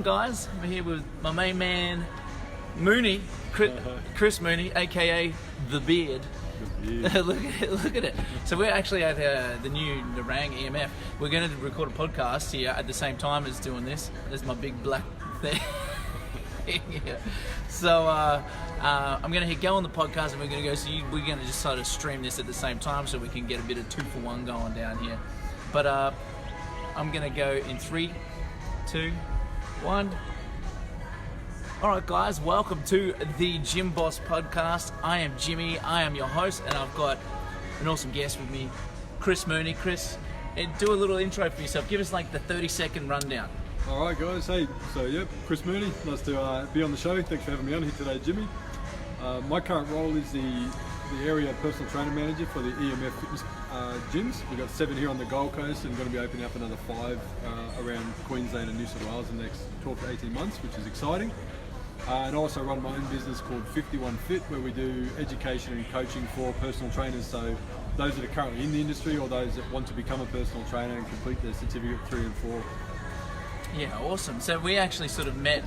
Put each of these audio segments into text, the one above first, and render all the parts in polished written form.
Guys, I'm here with my main man, Mooney, Chris Mooney, aka The Beard. Look at it. So we're actually at the new Narang EMF. We're going to record a podcast here at the same time as doing this. There's my big black thing. Yeah. So I'm going to hit go on the podcast and we're going to go. So we're going to just sort of stream this at the same time so we can get a bit of 2-for-1 going down here. But I'm going to go in 3, 2, 1. Alright guys, welcome to the Gym Boss Podcast. I am Jimmy, I am your host, and I've got an awesome guest with me, Chris Mooney. Chris, do a little intro for yourself. Give us like the 30-second rundown. Alright guys, hey, Chris Mooney, nice to be on the show. Thanks for having me on here today, Jimmy. My current role is the area personal trainer manager for the EMF fitness gyms. We've got 7 here on the Gold Coast and going to be opening up another 5 around Queensland and New South Wales in the next 12 to 18 months, which is exciting. And I also run my own business called 51 Fit, where we do education and coaching for personal trainers. So those that are currently in the industry or those that want to become a personal trainer and complete their certificate 3 and 4. Yeah, awesome. So we actually sort of met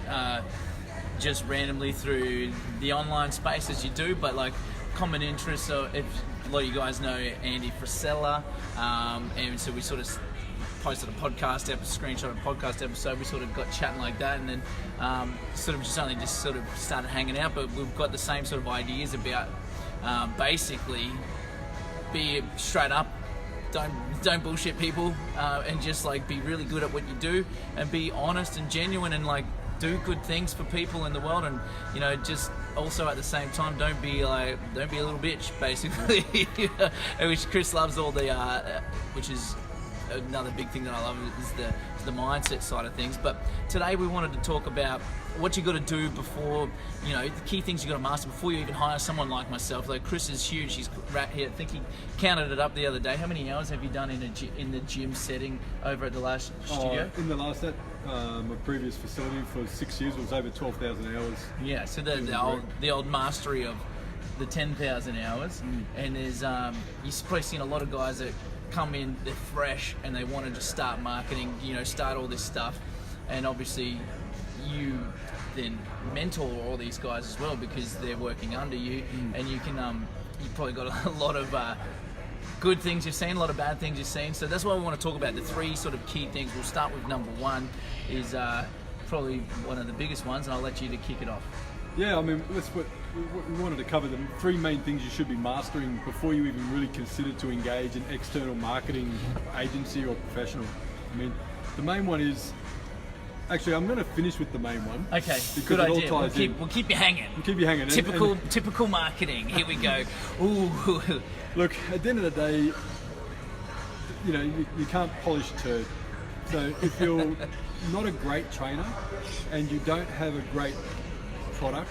just randomly through the online space as you do, but like common interests. So if a lot of you guys know Andy Frisella, and so we sort of posted a podcast episode, screenshot of a podcast episode. We sort of got chatting like that, and then sort of started hanging out. But we've got the same sort of ideas about basically be straight up, don't bullshit people, and just like be really good at what you do, and be honest and genuine, and like do good things for people in the world, and you know, just also at the same time don't be a little bitch, basically. Which Chris loves all the which is another big thing that I love is the mindset side of things. But today we wanted to talk about what you got to do before, you know, the key things you got to master before you even hire someone like myself. Like Chris is huge. He's right here. I think he counted it up the other day. How many hours have you done in the gym setting over at the last studio? In the last my previous facility for 6 years was over 12,000 hours. Yeah, so the old mastery of the 10,000 hours. And there's you've probably seen a lot of guys that come in, they're fresh and they want to just start marketing, you know, start all this stuff, and obviously you then mentor all these guys as well because they're working under you, and you can you've probably got a lot of good things you've seen, a lot of bad things you've seen. So that's why we want to talk about the 3 sort of key things. We'll start with number 1 is probably one of the biggest ones, and I'll let you to kick it off. Yeah, I mean, we wanted to cover the 3 main things you should be mastering before you even really consider to engage an external marketing agency or professional. I mean, the main one is, actually, I'm going to finish with the main one. Okay, good idea. We'll keep you hanging. We'll keep you hanging. Typical marketing. Here we go. Ooh. Look, at the end of the day, you know, you can't polish a turd. So if you're not a great trainer and you don't have a great product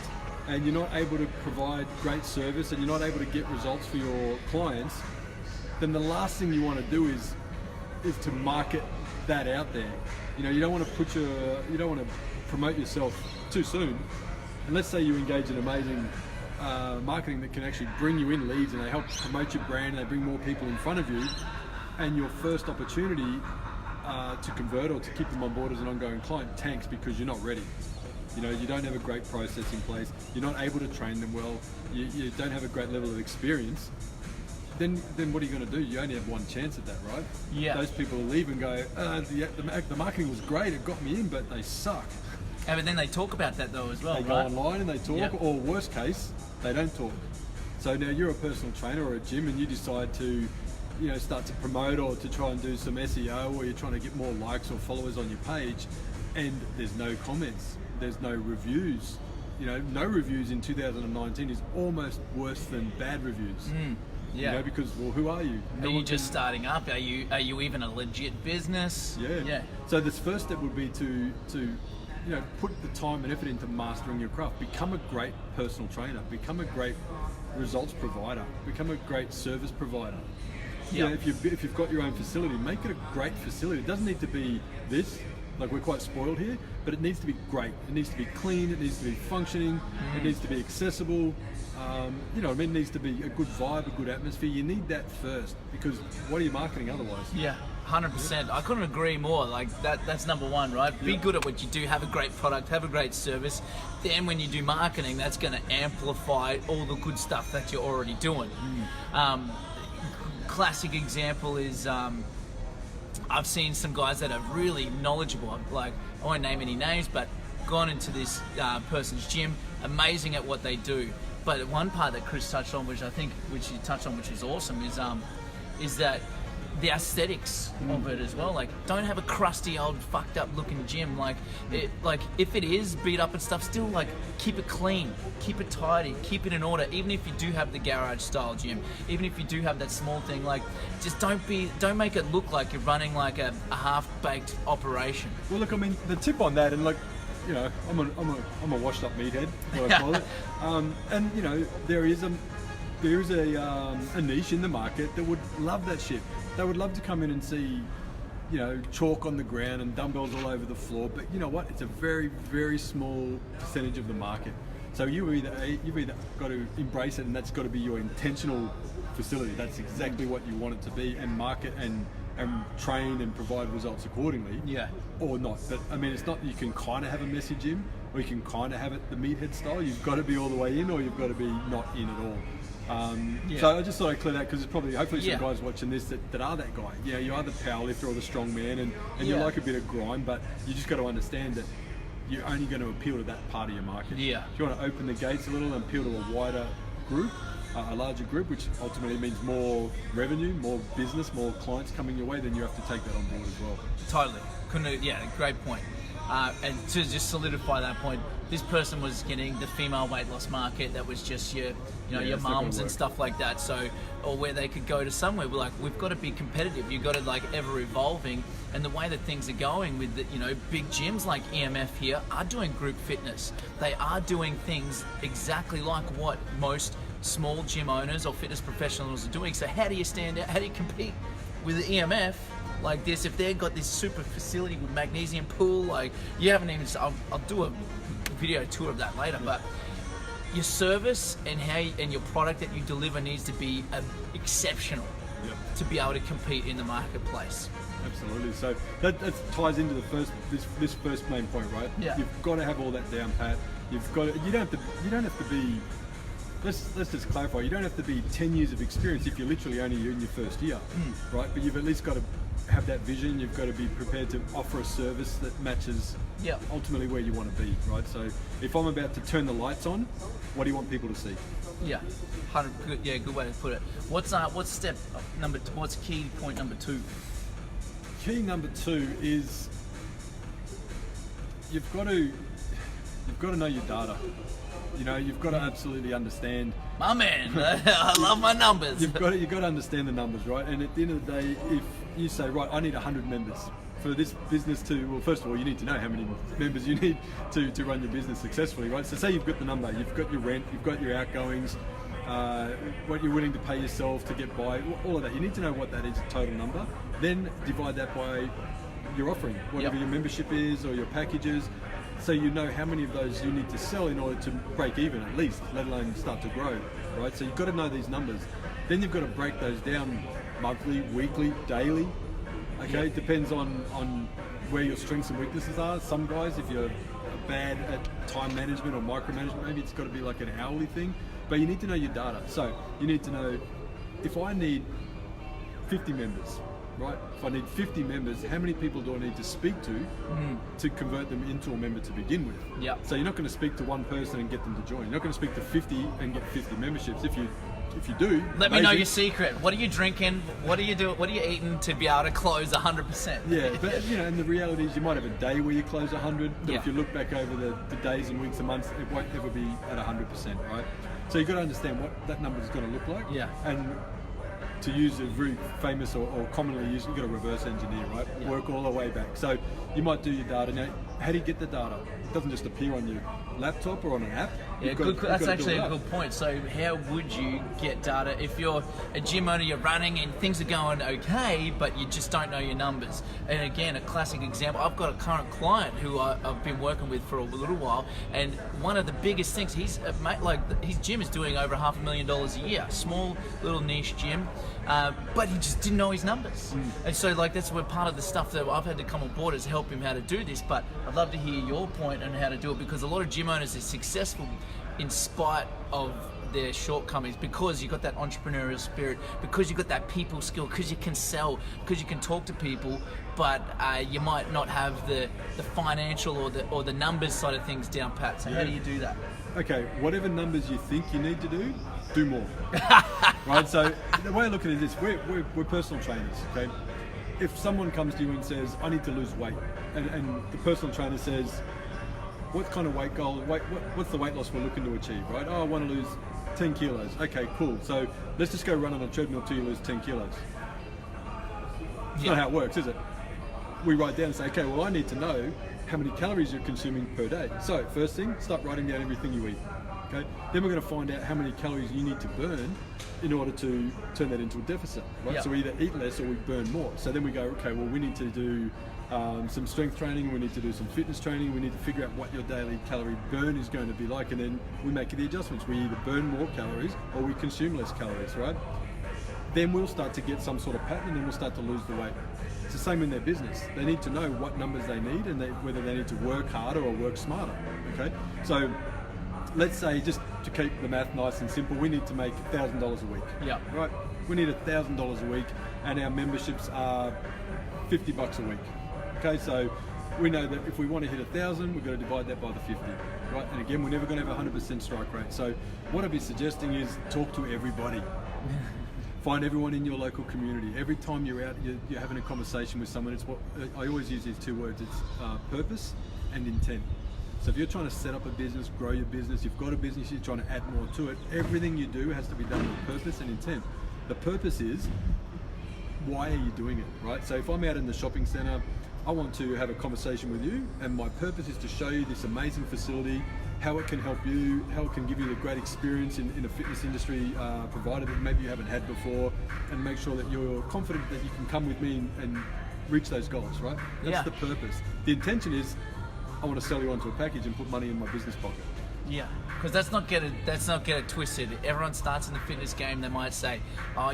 and you're not able to provide great service and you're not able to get results for your clients, then the last thing you want to do is to market that out there. You know, you don't want to promote yourself too soon. And let's say you engage in amazing marketing that can actually bring you in leads and they help promote your brand and they bring more people in front of you, and your first opportunity to convert or to keep them on board as an ongoing client tanks because you're not ready. You know, you don't have a great process in place, you're not able to train them well, you don't have a great level of experience, then what are you going to do? You only have one chance at that, right? Yeah. Those people will leave and go, the marketing was great, it got me in, but they suck. And but then they talk about that though as well, They go online and they talk, or worst case, they don't talk. So now you're a personal trainer or a gym and you decide to, you know, start to promote or to try and do some SEO, or you're trying to get more likes or followers on your page, and there's no comments. There's no reviews. You know, no reviews in 2019 is almost worse than bad reviews. Yeah. You know, because, well, who are you? Are you just starting up? Are you even a legit business? Yeah. So this first step would be to you know, put the time and effort into mastering your craft. Become a great personal trainer. Become a great results provider. Become a great service provider. You know, if you've got your own facility, make it a great facility. It doesn't need to be this. Like, we're quite spoiled here, but it needs to be great. It needs to be clean, it needs to be functioning, it needs to be accessible. You know, it needs to be a good vibe, a good atmosphere. You need that first, because what are you marketing otherwise? Yeah. 100%. I couldn't agree more. Like that's number one, right? Be good at what you do. Have a great product. Have a great service. Then when you do marketing, that's going to amplify all the good stuff that you're already doing. Classic example is I've seen some guys that are really knowledgeable. Like, I won't name any names, but gone into this person's gym, amazing at what they do. But one part that Chris touched on, which you touched on, which is awesome, is that the aesthetics of it as well. Like, don't have a crusty old fucked up looking gym. Like if it is beat up and stuff, still like keep it clean, keep it tidy, keep it in order. Even if you do have the garage style gym, even if you do have that small thing, like just don't make it look like you're running like a half baked operation. Well, look, I mean, the tip on that, and like, you know, I'm a washed up meathead, what I call it, and you know, there is a niche in the market that would love that shit. They would love to come in and see, you know, chalk on the ground and dumbbells all over the floor. But you know what? It's a very, very small percentage of the market. So you've either got to embrace it, and that's got to be your intentional facility. That's exactly what you want it to be, and market and train and provide results accordingly. Yeah. Or not. But I mean, it's not that you can kind of have a messy gym, or you can kind of have it the meathead style. You've got to be all the way in, or you've got to be not in at all. So I just thought I'd clear that, because there's probably, hopefully, some guys watching this that are that guy. Yeah, you are the powerlifter or the strong man, and you like a bit of grind, but you just got to understand that you're only going to appeal to that part of your market. Yeah. If you want to open the gates a little and appeal to a wider group, a larger group, which ultimately means more revenue, more business, more clients coming your way, then you have to take that on board as well. Totally. Great point. And to just solidify that point, this person was getting the female weight loss market that was just your mums and stuff like that. So, or where they could go to somewhere. We've got to be competitive. You've got to like ever evolving. And the way that things are going with the, big gyms like EMF here are doing group fitness. They are doing things exactly like what most small gym owners or fitness professionals are doing. So how do you stand out? How do you compete with the EMF like this if they've got this super facility with magnesium pool? Like, you haven't even, I'll do a video tour of that later, but your service and your product that you deliver needs to be exceptional to be able to compete in the marketplace. Absolutely. So that ties into this first main point, right? Yeah. You've got to have all that down pat. You've got to, you don't have to be. Let's just clarify. You don't have to be 10 years of experience if you're literally only in your first year, right? But you've at least got to have that vision. You've got to be prepared to offer a service that matches ultimately where you want to be, right? So if I'm about to turn the lights on, what do you want people to see? Yeah, good way to put it. What's step number? What's key point number 2? Key number 2 is you've got to know your data. You've got to absolutely understand. My man, I love my numbers. You've got to understand the numbers, right? And at the end of the day, if you say, right, I need 100 members for this business to, well, first of all, you need to know how many members you need to run your business successfully, right? So say you've got the number, you've got your rent, you've got your outgoings, what you're willing to pay yourself to get by, all of that. You need to know what that is, a total number. Then divide that by your offering, whatever your membership is or your packages. So you know how many of those you need to sell in order to break even at least, let alone start to grow, right? So you've got to know these numbers. Then you've got to break those down monthly, weekly, daily. Okay, it depends on where your strengths and weaknesses are. Some guys, if you're bad at time management or micromanagement, maybe it's got to be like an hourly thing. But you need to know your data. So you need to know, if I need 50 members, right? If I need 50 members, how many people do I need to speak to convert them into a member to begin with? Yeah. So you're not going to speak to one person and get them to join. You're not going to speak to 50 and get 50 memberships. If you do, let me know your secret. What are you drinking? What are you doing? What are you eating to be able to close 100%? Yeah, but and the reality is you might have a day where you close 100, but if you look back over the days and weeks and months, it won't ever be at 100%, right? So you've got to understand what that number is going to look like. Yeah. And to use a very famous or commonly used, you've got to reverse engineer, right? Yeah. Work all the way back. So you might do your data. Now, how do you get the data? It doesn't just appear on your laptop or on an app. Yeah, that's actually a good point. So how would you get data if you're a gym owner, you're running and things are going okay, but you just don't know your numbers? And again, a classic example, I've got a current client who I've been working with for a little while, and one of the biggest things, his gym is doing over $500,000 a year, small little niche gym, but he just didn't know his numbers. And so that's where part of the stuff that I've had to come on board is help him how to do this. But I'd love to hear your point on how to do it, because a lot of gym owners are successful in spite of their shortcomings, because you've got that entrepreneurial spirit, because you've got that people skill, because you can sell, because you can talk to people, but you might not have the financial or the numbers side of things down pat. So how do you do that? Okay, whatever numbers you think you need to do more. Right, so the way I look at it is we're personal trainers, okay? If someone comes to you and says, I need to lose weight, and the personal trainer says, what kind of weight goal, what's the weight loss we're looking to achieve, right? Oh, I want to lose 10 kilos. Okay, cool. So let's just go run on a treadmill till you lose 10 kilos. It's not how it works, is it? We write down and say, okay, well, I need to know how many calories you're consuming per day. So first thing, start writing down everything you eat. Okay? Then we're going to find out how many calories you need to burn in order to turn that into a deficit, right? Yep. So we either eat less or we burn more. So then we go, okay, well, we need to do some strength training, we need to do some fitness training, we need to figure out what your daily calorie burn is going to be like, and then we make the adjustments. We either burn more calories or we consume less calories, right? Then we'll start to get some sort of pattern, and then we'll start to lose the weight. It's the same in their business. They need to know what numbers they need and whether they need to work harder or work smarter, okay? So let's say, just to keep the math nice and simple, we need to make $1,000 a week. Yeah. Right? We need $1,000 a week, and our memberships are $50 a week. Okay, so we know that if we want to hit 1,000, we've got to divide that by the 50, right? And again, we're never going to have a 100% strike rate. So what I'd be suggesting is talk to everybody. Find everyone in your local community. Every time you're out, you're having a conversation with someone, it's what I always use these two words. It's purpose and intent. So if you're trying to set up a business, grow your business, you've got a business, you're trying to add more to it, everything you do has to be done with purpose and intent. The purpose is, why are you doing it, right? So if I'm out in the shopping center, I want to have a conversation with you, and my purpose is to show you this amazing facility, how it can help you, how it can give you the great experience in a fitness industry provider that maybe you haven't had before, and make sure that you're confident that you can come with me and reach those goals, right? That's the purpose. The intention is, I want to sell you onto a package and put money in my business pocket. Yeah, because let's not get it twisted. Everyone starts in the fitness game. They might say, "Oh,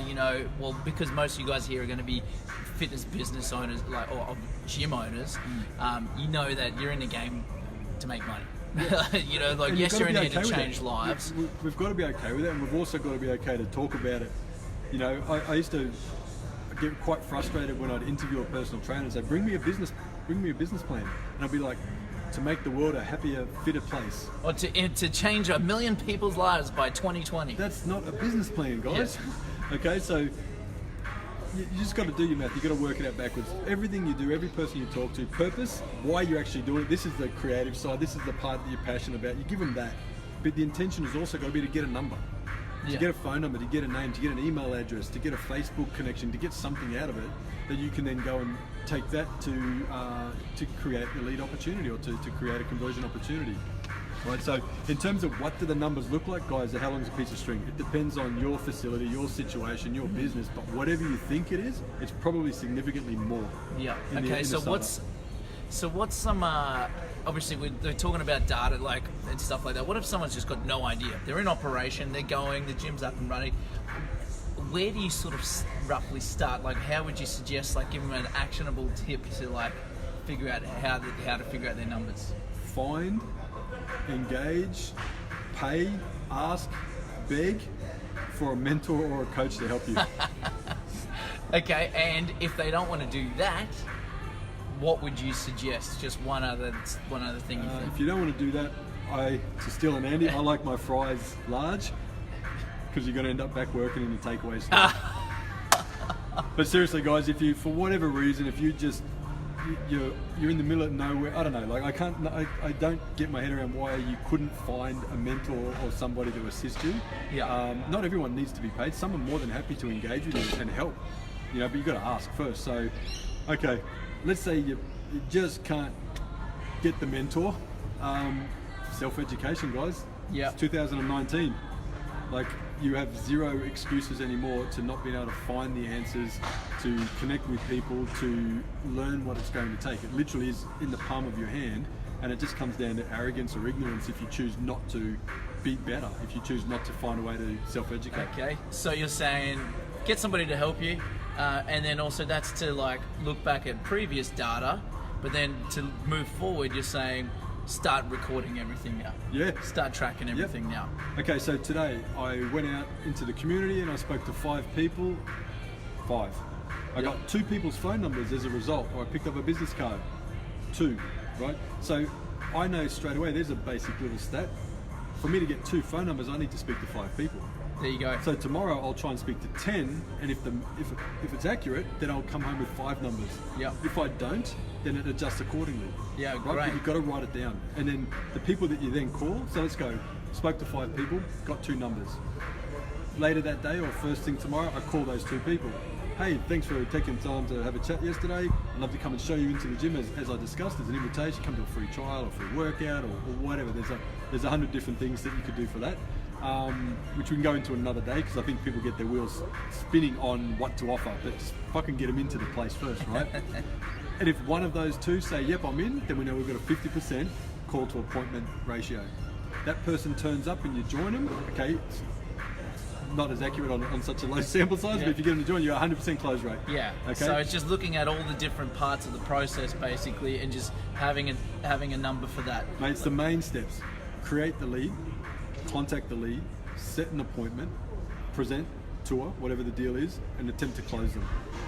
well, because most of you guys here are going to be fitness business owners, or gym owners. You know that you're in the game to make money. Yes, you're in here to change lives. We've got to be okay with it, and we've also got to be okay to talk about it. I used to get quite frustrated when I'd interview a personal trainer and say, "Bring me a business plan," and I'd be like, to make the world a happier, fitter place. Or to change 1 million people's lives by 2020. That's not a business plan, guys. Yeah. Okay, so you just got to do your math. You got to work it out backwards. Everything you do, every person you talk to, purpose, why you're actually doing it. This is the creative side. This is the part that you're passionate about. You give them that, but the intention has also got to be to get a number, to get a phone number, to get a name, to get an email address, to get a Facebook connection, to get something out of it that you can then go and take that to create a lead opportunity, or to create a conversion opportunity. Right, so in terms of what do the numbers look like, guys, how long is a piece of string? It depends on your facility, your situation, your business, but whatever you think it is, it's probably significantly more. Yeah. Okay, so what's some, obviously they're talking about data and stuff like that. What if someone's just got no idea? They're in operation, they're going, the gym's up and running. Where do you sort of roughly start? How would you suggest, give them an actionable tip to figure out how to figure out their numbers? Find, engage, pay, ask, beg for a mentor or a coach to help you. Okay, and if they don't want to do that, what would you suggest? Just one other thing you think? If you don't want to do that, to steal an Andy, I like my fries large, because you're going to end up back working in the takeaway store. But seriously, guys, if you, for whatever reason, if you're in the middle of nowhere, I don't know, I don't get my head around why you couldn't find a mentor or somebody to assist you. Yeah. Not everyone needs to be paid. Some are more than happy to engage with you and help, but you've got to ask first. So, okay, let's say you just can't get the mentor. Self-education, guys. Yeah. It's 2019. Like, you have zero excuses anymore to not being able to find the answers, to connect with people, to learn what it's going to take. It literally is in the palm of your hand, and it just comes down to arrogance or ignorance if you choose not to be better, if you choose not to find a way to self-educate. Okay, so you're saying get somebody to help you, and then also that's to like look back at previous data, but then to move forward, you're saying start recording everything now. Yeah. Start tracking everything now. Okay, so today I went out into the community and I spoke to 5 people. 5. I got 2 people's phone numbers as a result, or I picked up a business card. 2, right? So I know straight away there's a basic little stat. For me to get 2 phone numbers, I need to speak to 5 people. There you go. So tomorrow I'll try and speak to 10, and if it's accurate, then I'll come home with 5 numbers. Yeah. If I don't, then it adjusts accordingly. Yeah, right? great. But you've got to write it down, and then the people that you then call. So let's go. Spoke to 5 people, got 2 numbers. Later that day or first thing tomorrow, I call those 2 people. Hey, thanks for taking time to have a chat yesterday. I'd love to come and show you into the gym as I discussed. There's an invitation, come to a free trial or free workout or whatever. There's 100 different things that you could do for that, which we can go into another day because I think people get their wheels spinning on what to offer, but just fucking get them into the place first, right? And if one of those 2 say, yep, I'm in, then we know we've got a 50% call to appointment ratio. That person turns up and you join them, okay, not as accurate on such a low sample size, but if you get them to join, you're 100% close rate. Yeah. Okay. So it's just looking at all the different parts of the process, basically, and just having a number for that. Mate, it's the main steps. Create the lead, contact the lead, set an appointment, present, tour, whatever the deal is, and attempt to close them.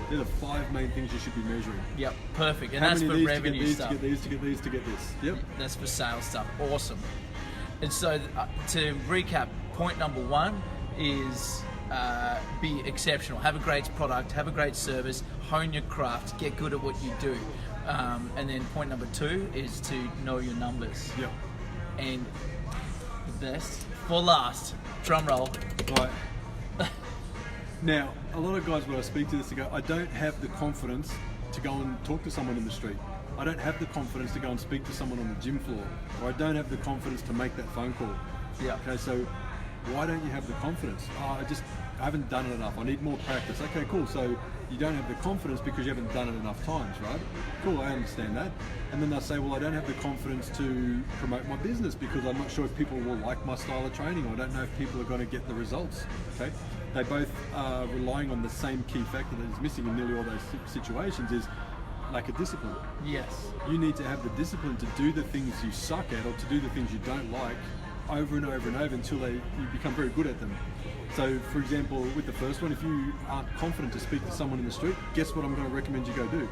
They're the 5 main things you should be measuring. Yep, perfect. And How that's many for of these revenue to get these, stuff. to get these, to get these, to get this. Yep. That's for sales stuff. Awesome. And so to recap, point number 1 is be exceptional. Have a great product, have a great service, hone your craft, get good at what you do. And then point number 2 is to know your numbers. Yep. And the best for last, drum roll. Right. Now, a lot of guys when I speak to this, they go, I don't have the confidence to go and talk to someone in the street. I don't have the confidence to go and speak to someone on the gym floor. Or I don't have the confidence to make that phone call. Yeah. Okay, so why don't you have the confidence? Oh, I haven't done it enough. I need more practice. Okay, cool. So you don't have the confidence because you haven't done it enough times, right? Cool, I understand that. And then they'll say, well, I don't have the confidence to promote my business because I'm not sure if people will like my style of training, or I don't know if people are going to get the results. Okay, they both are relying on the same key factor that is missing in nearly all those situations is lack of discipline. Yes. You need to have the discipline to do the things you suck at or to do the things you don't like over and over and over until you become very good at them. So, for example, with the first one, if you aren't confident to speak to someone in the street, guess what I'm going to recommend you go do?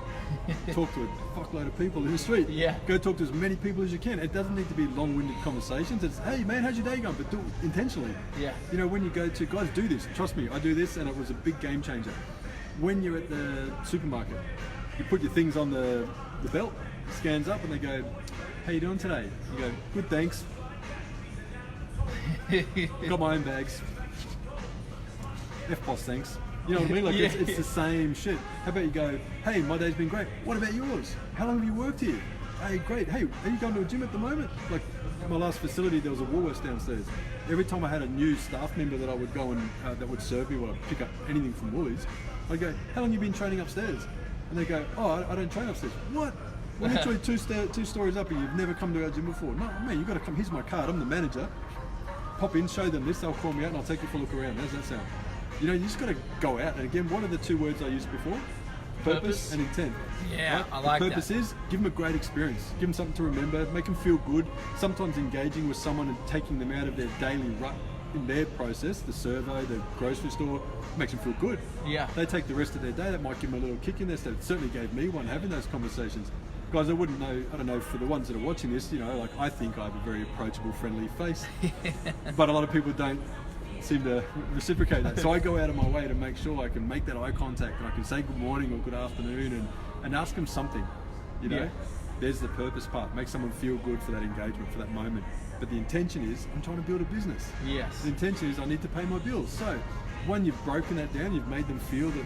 Talk to a fuckload of people in the street. Yeah. Go talk to as many people as you can. It doesn't need to be long-winded conversations. It's, hey man, how's your day going? But do it intentionally. Yeah. You know, when you go to, guys, do this. Trust me, I do this, and it was a big game changer. When you're at the supermarket, you put your things on the belt, it scans up, and they go, how you doing today? You go, good, thanks. Got my own bags. F-boss, thanks. You know what I mean? Like, Yeah. it's the same shit. How about you go, hey, my day's been great. What about yours? How long have you worked here? Hey, great. Hey, are you going to a gym at the moment? Like, at my last facility, there was a Woolworths downstairs. Every time I had a new staff member that I would go and that would serve me while I'd pick up anything from Woolies, I'd go, how long have you been training upstairs? And they go, oh, I don't train upstairs. What? We're literally two stories up and you've never come to our gym before. No, man, you've got to come. Here's my card. I'm the manager. Pop in, show them this. They'll call me out and I'll take you for a look around. How's that sound? You know, you just got to go out. And again, what are the 2 words I used before? Purpose and intent. Yeah, right? I like The purpose that. is give them a great experience. Give them something to remember. Make them feel good. Sometimes engaging with someone and taking them out of their daily rut in their process, the servo, the grocery store, makes them feel good. Yeah. They take the rest of their day. That might give them a little kick in their step. It certainly gave me one having those conversations. Guys, I wouldn't know, I don't know, for the ones that are watching this, you know, like I think I have a very approachable, friendly face. But a lot of people don't seem to reciprocate that. So I go out of my way to make sure I can make that eye contact and I can say good morning or good afternoon and ask them something, you know. Yeah. There's the purpose part. Make someone feel good for that engagement, for that moment. But the intention is, I'm trying to build a business. Yes. The intention is, I need to pay my bills. So when you've broken that down, you've made them feel that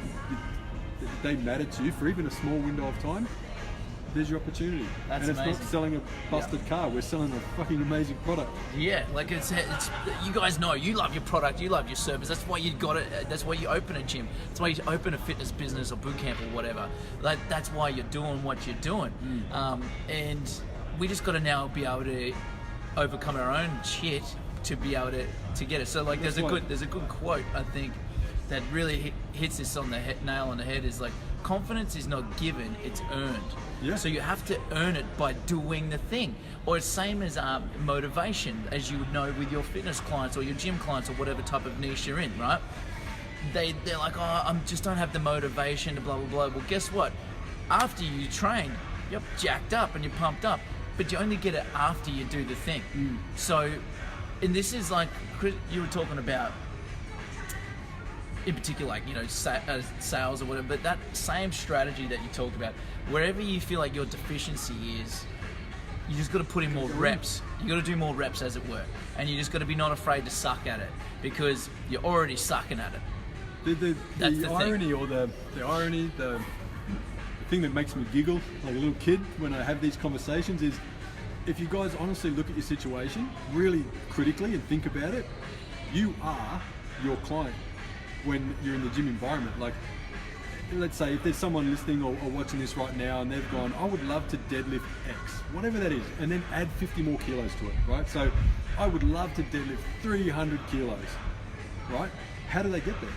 they matter to you for even a small window of time, there's your opportunity. That's and it's amazing. not selling a busted car. We're selling a fucking amazing product. Yeah, like it's you guys know you love your product, you love your service. That's why you got it. That's why you open a gym. That's why you open a fitness business or boot camp or whatever. Like that's why you're doing what you're doing. And we just got to now be able to overcome our own shit to be able to get it. So like there's a good quote I think that really hits this on the nail on the head is like confidence is not given, it's earned. Yeah. So you have to earn it by doing the thing. Or it's same as motivation, as you would know with your fitness clients or your gym clients or whatever type of niche you're in, right? They're like, oh, I just don't have the motivation to blah, blah, blah. Well, guess what? After you train, you're jacked up and you're pumped up, but you only get it after you do the thing. So, and this is like, Chris, you were talking about, in particular, like, you know, sales or whatever, but that same strategy that you talked about, wherever you feel like your deficiency is, you just got to put in more reps. You got to do more reps, as it were, and you just got to be not afraid to suck at it because you're already sucking at it. The irony, or the thing that makes me giggle like a little kid when I have these conversations is, if you guys honestly look at your situation really critically and think about it, you are your client when you're in the gym environment. Like, let's say if there's someone listening or watching this right now and they've gone, I would love to deadlift X, whatever that is, and then add 50 more kilos to it, right? So I would love to deadlift 300 kilos, right? How do they get there?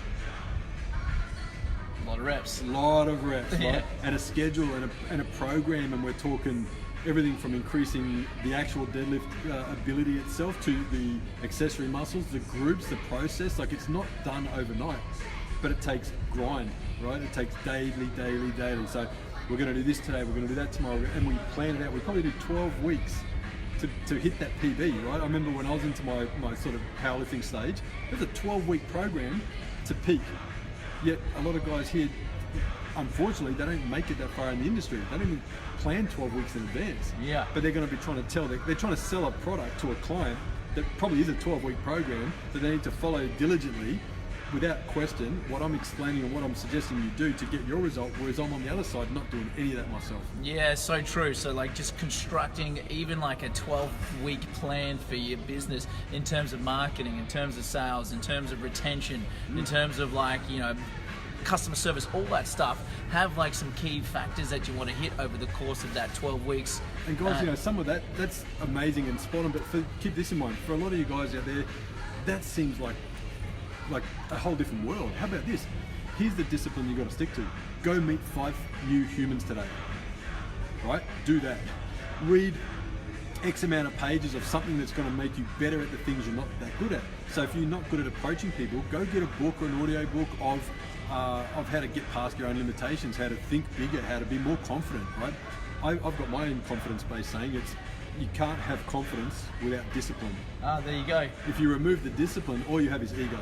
A lot of reps. A lot of reps, right? Yeah. And a schedule and a program, and we're talking everything from increasing the actual deadlift ability itself to the accessory muscles, the groups, the process. Like, it's not done overnight, but it takes grind, right? It takes daily. So we're going to do this today, we're going to do that tomorrow, and we plan it out. We probably do 12 weeks to hit that PB, right? I remember when I was into my sort of powerlifting stage, it was a 12-week program to peak. Yet a lot of guys here, unfortunately, they don't make it that far in the industry. They don't even plan 12 weeks in advance. Yeah. But they're going to be trying to they're trying to sell a product to a client that probably is a 12-week program that they need to follow diligently, without question, what I'm explaining and what I'm suggesting you do to get your result, whereas I'm on the other side not doing any of that myself. Yeah, so true. So like just constructing even like a 12-week plan for your business in terms of marketing, in terms of sales, in terms of retention, in terms of like, you know, customer service, all that stuff. Have like some key factors that you want to hit over the course of that 12 weeks. And guys, you know, some of that's amazing and spot on, but keep this in mind, for a lot of you guys out there, that seems like a whole different world. How about this? Here's the discipline you got to stick to. Go meet 5 new humans today, right? Do that. Read X amount of pages of something that's going to make you better at the things you're not that good at. So if you're not good at approaching people, go get a book or an audio book of how to get past your own limitations, how to think bigger, how to be more confident, right? I've got my own confidence-based saying, it's you can't have confidence without discipline. Ah, there you go. If you remove the discipline, all you have is ego.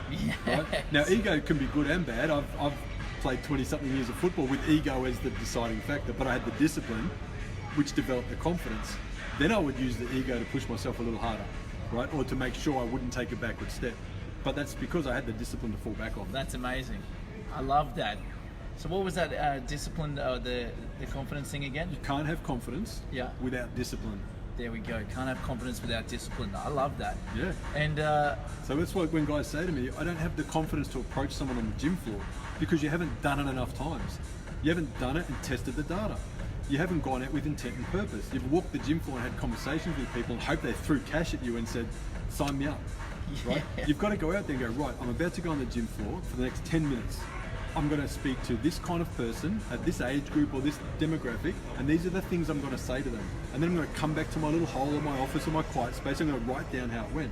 Yes. Right? Now, ego can be good and bad. I've played 20-something years of football with ego as the deciding factor, but I had the discipline, which developed the confidence. Then I would use the ego to push myself a little harder, right? Or to make sure I wouldn't take a backward step. But that's because I had the discipline to fall back on. That's amazing. I love that. So what was that discipline, the confidence thing again? You can't have confidence without discipline. There we go. Can't have confidence without discipline. I love that. Yeah. And so that's why when guys say to me, I don't have the confidence to approach someone on the gym floor, because you haven't done it enough times. You haven't done it and tested the data. You haven't gone out with intent and purpose. You've walked the gym floor and had conversations with people and hoped they threw cash at you and said, sign me up. Right? You've got to go out there and go, right, I'm about to go on the gym floor for the next 10 minutes. I'm going to speak to this kind of person at this age group or this demographic, and these are the things I'm going to say to them. And then I'm going to come back to my little hole in my office or my quiet space. I'm going to write down how it went.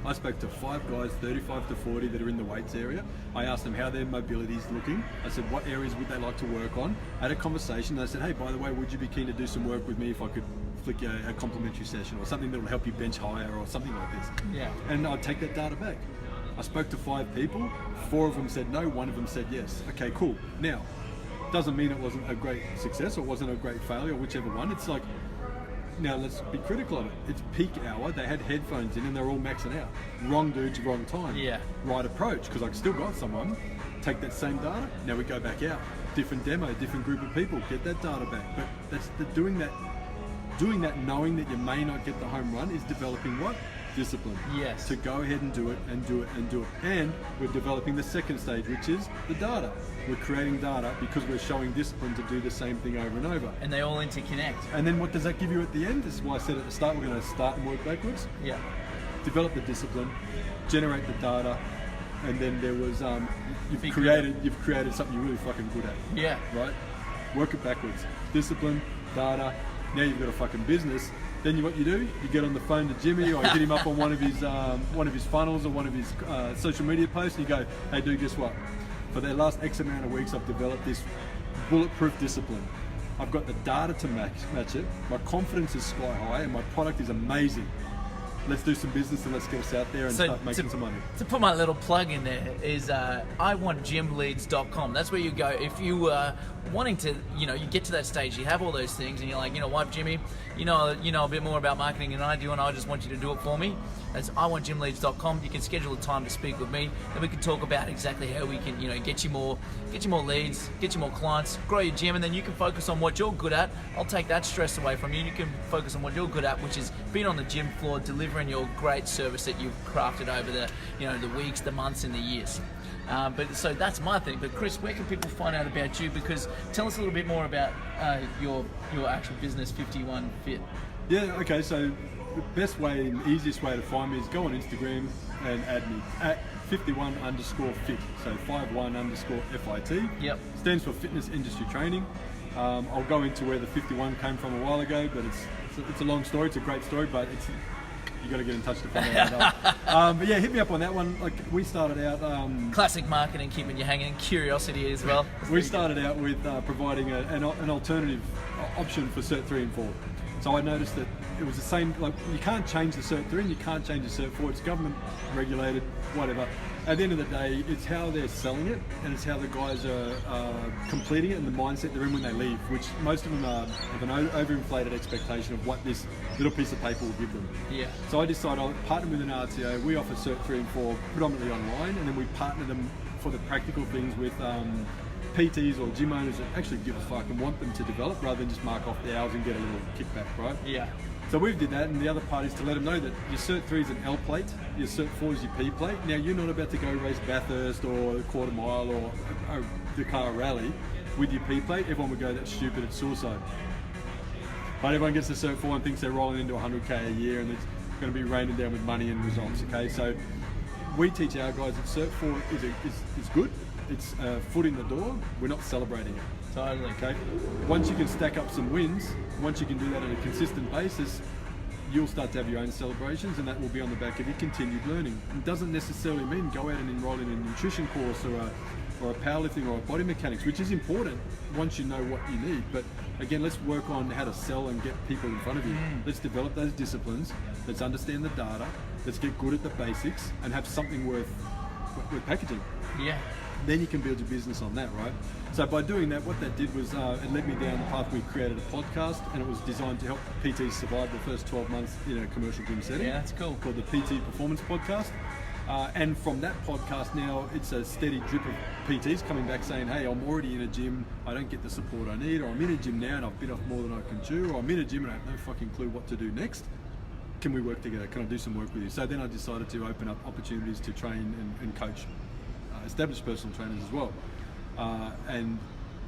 I spoke to 5 guys, 35 to 40, that are in the weights area. I asked them how their mobility is looking. I said, what areas would they like to work on? I had a conversation. And I said, hey, by the way, would you be keen to do some work with me if I could flick a complimentary session or something that will help you bench higher or something like this? Yeah. And I'd take that data back. I spoke to 5 people, 4 of them said no, 1 of them said yes. Okay, cool. Now, doesn't mean it wasn't a great success or wasn't a great failure, whichever one. It's like, now let's be critical of it. It's peak hour, they had headphones in and they're all maxing out. Wrong dudes, wrong time. Yeah. Right approach, because I still got someone, take that same data, now we go back out. different demo, different group of people, get that data back. But that's doing that knowing that you may not get the home run is developing what? Discipline. Yes. To go ahead and do it and do it and do it. And we're developing the second stage, which is the data. We're creating data because we're showing discipline to do the same thing over and over. And they all interconnect. And then what does that give you at the end? This is why I said at the start, we're going to start and work backwards. Yeah. Develop the discipline, generate the data, and then there was you've created something you're really fucking good at. Yeah. Right? Work it backwards. Discipline, data. Now you've got a fucking business. Then what you do? You get on the phone to Jimmy, or you hit him up on one of his funnels or one of his social media posts, and you go, "Hey, dude, guess what? For the last X amount of weeks, I've developed this bulletproof discipline. I've got the data to match it. My confidence is sky high, and my product is amazing. Let's do some business and let's get us out there and start making some money." To put my little plug in there is iwantgymleads.com. That's where you go if you wanting to, you get to that stage, you have all those things, and you're like, you know what, Jimmy, you know a bit more about marketing than I do, and I just want you to do it for me. That's iwantgymleads.com. You can schedule a time to speak with me, and we can talk about exactly how we can, get you more leads, get you more clients, grow your gym, and then you can focus on what you're good at. I'll take that stress away from you. You can focus on what you're good at, which is being on the gym floor, delivering your great service that you've crafted over the weeks, the months, and the years. But so that's my thing. But Chris, where can people find out about you? Because tell us a little bit more about your actual business, 51 Fit. Yeah. Okay. So the best way and easiest way to find me is go on Instagram and add me at 51_fit. So 51_FIT. Yep. Stands for Fitness Industry Training. I'll go into where the 51 came from a while ago, but it's a long story. It's a great story, but you got to get in touch to find out. But yeah, hit me up on that one. Like we started out. Classic marketing, keeping you hanging. Curiosity as well. We started out with providing an alternative option for Cert 3 and 4. So I noticed that it was the same. Like you can't change the Cert 3 and you can't change the Cert 4. It's government regulated, whatever. At the end of the day, it's how they're selling it and it's how the guys are completing it and the mindset they're in when they leave, which most of them have an overinflated expectation of what this little piece of paper will give them. Yeah. So I decided I'll partner with an RTO. We offer Cert 3 and 4 predominantly online, and then we partner them for the practical things with PTs or gym owners that actually give a fuck and want them to develop rather than just mark off the hours and get a little kickback, right? Yeah. So we've did that, and the other part is to let them know that your Cert 3 is an L plate, your Cert 4 is your P plate. Now you're not about to go race Bathurst or a quarter mile or a Dakar rally with your P plate. Everyone would go, that's stupid, it's suicide. But everyone gets the Cert 4 and thinks they're rolling into 100k a year and it's going to be raining down with money and results, okay? So we teach our guys that Cert 4 is good, it's a foot in the door, we're not celebrating it. Totally. Okay. Once you can stack up some wins, once you can do that on a consistent basis, you'll start to have your own celebrations, and that will be on the back of your continued learning. It doesn't necessarily mean go out and enroll in a nutrition course or a powerlifting or a body mechanics, which is important once you know what you need. But again, let's work on how to sell and get people in front of you. Let's develop those disciplines. Let's understand the data. Let's get good at the basics and have something worth packaging. Yeah. Then you can build your business on that, right? So by doing that, what that did was it led me down the path. We created a podcast, and it was designed to help PTs survive the first 12 months in a commercial gym setting. Yeah, that's cool. Called the PT Performance Podcast. And from that podcast now, it's a steady drip of PTs coming back saying, hey, I'm already in a gym, I don't get the support I need, or I'm in a gym now and I've bit off more than I can chew, or I'm in a gym and I have no fucking clue what to do next. Can we work together? Can I do some work with you? So then I decided to open up opportunities to train and coach established personal trainers as well. And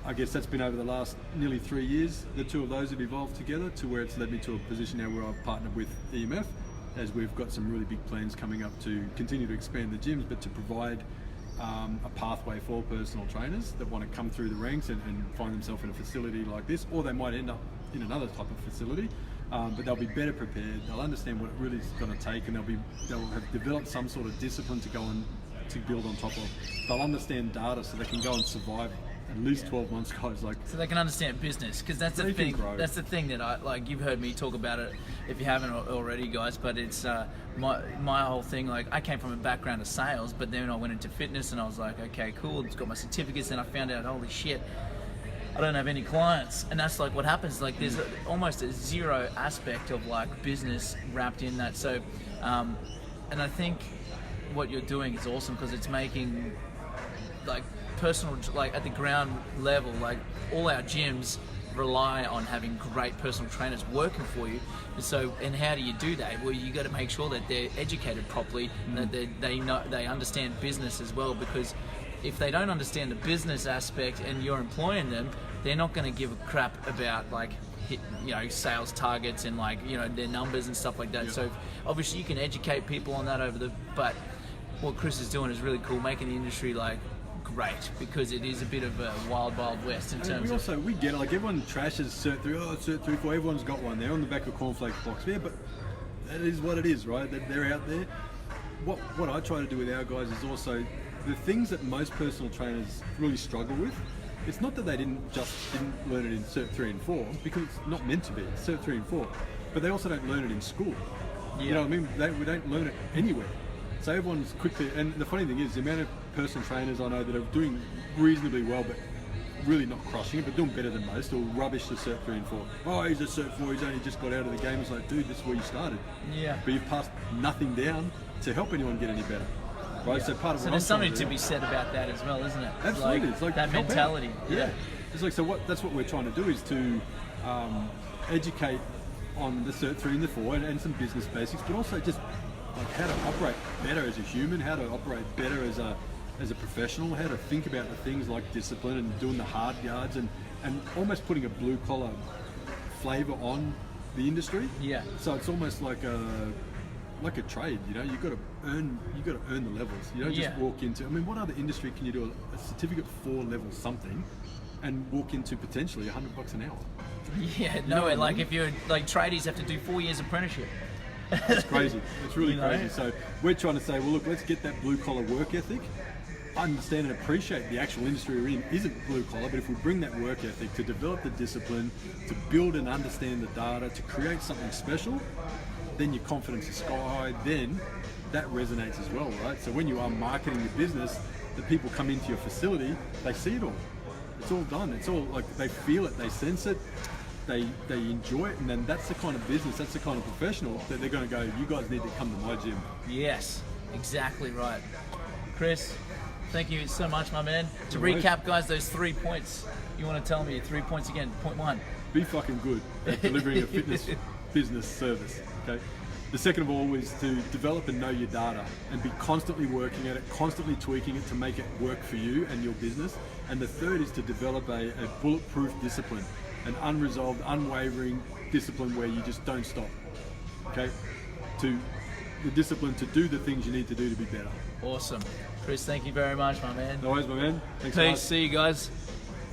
I guess that's been over the last nearly 3 years. The two of those have evolved together to where it's led me to a position now where I've partnered with EMF, as we've got some really big plans coming up to continue to expand the gyms, but to provide a pathway for personal trainers that want to come through the ranks and find themselves in a facility like this, or they might end up in another type of facility. But they'll be better prepared, they'll understand what it really is going to take, and they'll have developed some sort of discipline to go and to build on top of. They'll understand data so they can go and survive at least 12 months, guys. So they can understand business, because that's the thing. That's the thing that I like. You've heard me talk about it, if you haven't already, guys. But it's my whole thing. Like, I came from a background of sales, but then I went into fitness, and I was like, okay, cool. It's got my certificates, and I found out, holy shit, I don't have any clients. And that's like what happens. Like, there's almost a zero aspect of like business wrapped in that. So, and I think what you're doing is awesome, because it's making like personal, like at the ground level, like all our gyms rely on having great personal trainers working for you. So, and how do you do that? Well, you got to make sure that they're educated properly, and that they understand business as well. Because if they don't understand the business aspect and you're employing them, they're not going to give a crap about like sales targets and like their numbers and stuff like that. Yeah. So obviously you can educate people on that but what Chris is doing is really cool, making the industry like great, because it is a bit of a wild west in terms of. We get it, like everyone trashes Cert 3, Cert 3, 4, everyone's got one there on the back of cornflakes box. Yeah, but that is what it is, right? They're out there. What I try to do with our guys is also the things that most personal trainers really struggle with. It's not that they didn't learn it in Cert 3 and 4, because it's not meant to be. It's Cert 3 and 4, but they also don't learn it in school. Yeah. You know what I mean? We don't learn it anywhere. So everyone's quickly, and the funny thing is, the amount of personal trainers I know that are doing reasonably well, but really not crushing it, but doing better than most, or rubbish the Cert 3 and 4. Oh, he's a Cert 4, he's only just got out of the game. It's like, dude, this is where you started. Yeah. But you've passed nothing down to help anyone get any better. Right? Yeah. So part of there's something to be said about that as well, isn't it? Absolutely. It's like that mentality. Yeah. It's like, that's what we're trying to do, is to educate on the Cert 3 and the 4 and some business basics, but also just like how to operate better as a human, how to operate better as a professional, how to think about the things like discipline and doing the hard yards and almost putting a blue collar flavour on the industry. Yeah. So it's almost like a trade, you've got to earn the levels. You don't just walk into, what other industry can you do a certificate 4 level something and walk into potentially $100 an hour? Yeah, no, like if you're like tradies have to do 4 years apprenticeship. It's crazy. It's really crazy. So we're trying to say, well, look, let's get that blue collar work ethic. Understand and appreciate the actual industry we're in isn't blue collar, but if we bring that work ethic to develop the discipline, to build and understand the data, to create something special, then your confidence is sky high. Then that resonates as well, right? So when you are marketing your business, the people come into your facility, they see it all. It's all done. It's all like they feel it, they sense it. They enjoy it, and then that's the kind of business, that's the kind of professional that they're going to go, you guys need to come to my gym. Yes, exactly right. Chris, thank you so much, my man. To recap, guys, those 3 points, you want to tell me 3 points again? Point 1. Be fucking good at delivering a fitness business service, okay? The second of all is to develop and know your data and be constantly working at it, constantly tweaking it to make it work for you and your business. And the third is to develop a bulletproof discipline, an unresolved, unwavering discipline where you just don't stop, okay? The discipline to do the things you need to do to be better. Awesome. Chris, thank you very much, my man. No worries, my man. Thanks so Peace. much. See you guys.